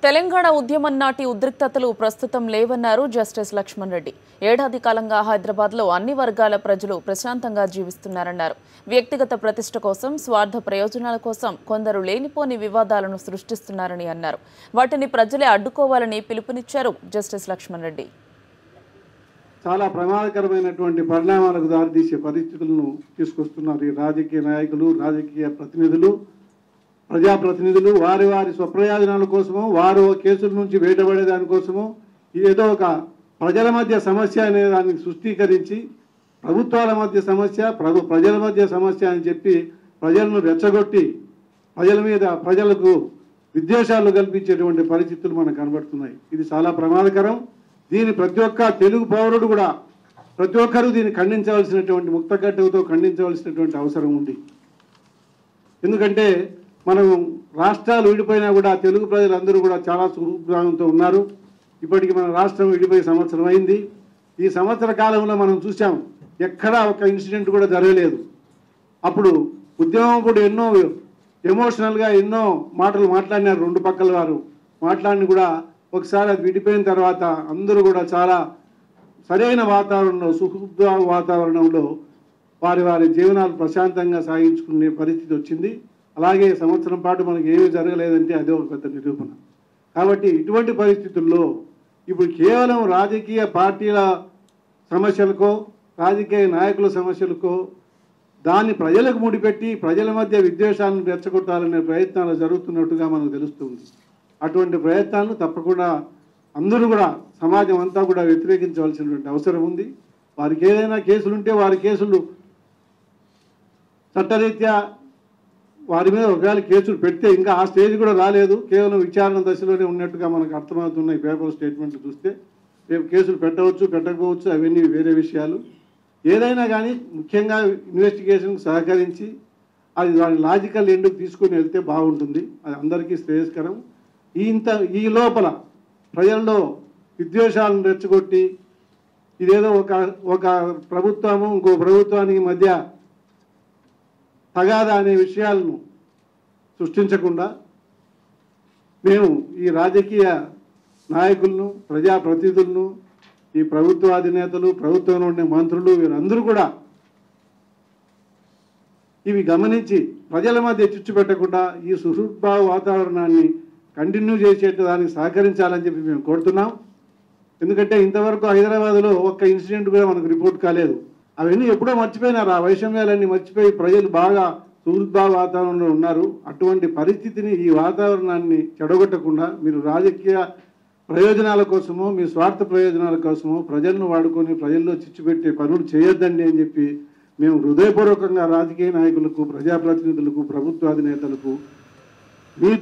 తెలంగాణ ఉద్యమం నాటి ఉద్రిక్తతలు ప్రస్తుతం లేవన్నారు జస్టిస్ లక్ష్మణ్ రెడ్డి. ఏడాది కాలంగా హైదరాబాద్లో అన్ని వర్గాల ప్రజలు ప్రశాంతంగా జీవిస్తున్నారన్నారు. వ్యక్తిగత ప్రతిష్ట కోసం, స్వార్థ ప్రయోజనాల కోసం కొందరు లేనిపోని వివాదాలను సృష్టిస్తున్నారని అన్నారు. వాటిని ప్రజలే అడ్డుకోవాలని పిలుపునిచ్చారు జస్టిస్ లక్ష్మణ్ రెడ్డి. చాలా ప్రమాదకరమైనటువంటి పరిణామాలకు దారితీసే పరిస్థితులను తీసుకొస్తున్నారు ఈ రాజకీయ నాయకులు, రాజకీయ ప్రతినిధులు, ప్రజాప్రతినిధులు. వారి వారి స్వప్రయోజనాల కోసము, వారు కేసుల నుంచి బయటపడే దానికోసము ఏదో ఒక ప్రజల మధ్య సమస్య అనే దాన్ని సృష్టీకరించి ప్రభుత్వాల మధ్య సమస్య, ప్రజల మధ్య సమస్య అని చెప్పి ప్రజలను రెచ్చగొట్టి ప్రజలకు విద్వేషాలు కల్పించేటువంటి పరిస్థితులు మనకు కనబడుతున్నాయి. ఇది చాలా ప్రమాదకరం. దీని ప్రతి ఒక్క తెలుగు పౌరుడు కూడా, ప్రతి ఒక్కరూ దీన్ని ఖండించవలసినటువంటి, ముక్తకట్టుతో ఖండించవలసినటువంటి అవసరం ఉంది. ఎందుకంటే మనం రాష్ట్రాలు విడిపోయినా కూడా తెలుగు ప్రజలందరూ కూడా చాలా సుఖభావంతో ఉన్నారు. ఇప్పటికి మన రాష్ట్రం విడిపోయి సంవత్సరం అయింది. ఈ సంవత్సర కాలంలో మనం చూసాం, ఎక్కడా ఒక ఇన్సిడెంట్ కూడా జరగలేదు. అప్పుడు ఉద్యమం ఎన్నో ఎమోషనల్గా ఎన్నో మాటలు మాట్లాడినారు రెండు పక్కల వారు. మాట్లాడిన కూడా ఒకసారి అది విడిపోయిన తర్వాత అందరూ కూడా చాలా సరైన వాతావరణంలో, సుఖ వాతావరణంలో వారి వారి జీవనాలు ప్రశాంతంగా సాగించుకునే పరిస్థితి వచ్చింది. అలాగే సంవత్సరం పాటు మనకి ఏమీ జరగలేదంటే అదే ఒక పెద్ద నిరూపణ. కాబట్టి ఇటువంటి పరిస్థితుల్లో ఇప్పుడు కేవలం రాజకీయ పార్టీల సమస్యలకో, రాజకీయ నాయకుల సమస్యలకో దాన్ని ప్రజలకు ముడిపెట్టి ప్రజల మధ్య విద్వేషాలను రెచ్చగొట్టాలనే ప్రయత్నాలు జరుగుతున్నట్టుగా మనకు తెలుస్తుంది. అటువంటి ప్రయత్నాలను తప్పకుండా అందరూ కూడా, సమాజం అంతా కూడా వ్యతిరేకించవలసినటువంటి అవసరం ఉంది. వారికి ఏదైనా కేసులుంటే వారి కేసులు చట్టరీత్యా వారి మీద ఒకవేళ కేసులు పెడితే, ఇంకా ఆ స్టేజ్ కూడా రాలేదు, కేవలం విచారణ దశలోనే ఉన్నట్టుగా మనకు అర్థమవుతున్నాయి. పేపర్ స్టేట్మెంట్లు చూస్తే రేపు కేసులు పెట్టవచ్చు, పెట్టకపోవచ్చు, అవన్నీ వేరే విషయాలు. ఏదైనా కానీ ముఖ్యంగా ఇన్వెస్టిగేషన్కి సహకరించి అది దాని లాజికల్ ఎండ్కి తీసుకుని వెళ్తే బాగుంటుంది. అది అందరికీ శ్రేయస్కరం. ఈ లోపల ప్రజల్లో విద్వేషాలను రెచ్చగొట్టి ఇదేదో ఒక ప్రభుత్వము ఇంకో ప్రభుత్వానికి మధ్య తగాదా అనే విషయాలను సృష్టించకుండా మేము ఈ రాజకీయ నాయకులను, ప్రజాప్రతినిధులను, ఈ ప్రభుత్వ అధినేతలు, ప్రభుత్వంలో ఉండే మంత్రులు, వీరందరూ కూడా ఇవి గమనించి ప్రజల మధ్య చిచ్చు పెట్టకుండా ఈ సుహృద్భావ వాతావరణాన్ని కంటిన్యూ చేసేట్టు దానికి సహకరించాలని చెప్పి మేము కోరుతున్నాం. ఎందుకంటే ఇంతవరకు హైదరాబాద్లో ఒక్క ఇన్సిడెంట్ కూడా మనకు రిపోర్ట్ కాలేదు. అవన్నీ ఎప్పుడో మర్చిపోయినారు. ఆ వైషమ్యాలన్నీ మర్చిపోయి ప్రజలు బాగా సుహృద్భావ వాతావరణంలో ఉన్నారు. అటువంటి పరిస్థితిని, ఈ వాతావరణాన్ని చెడగొట్టకుండా మీరు రాజకీయ ప్రయోజనాల కోసమో, మీ స్వార్థ ప్రయోజనాల కోసమో ప్రజలను వాడుకొని ప్రజల్లో చిచ్చు పెట్టే పనులు చేయొద్దండి అని చెప్పి మేము హృదయపూర్వకంగా రాజకీయ నాయకులకు, ప్రజాప్రతినిధులకు, ప్రభుత్వాధినేతలకు మీ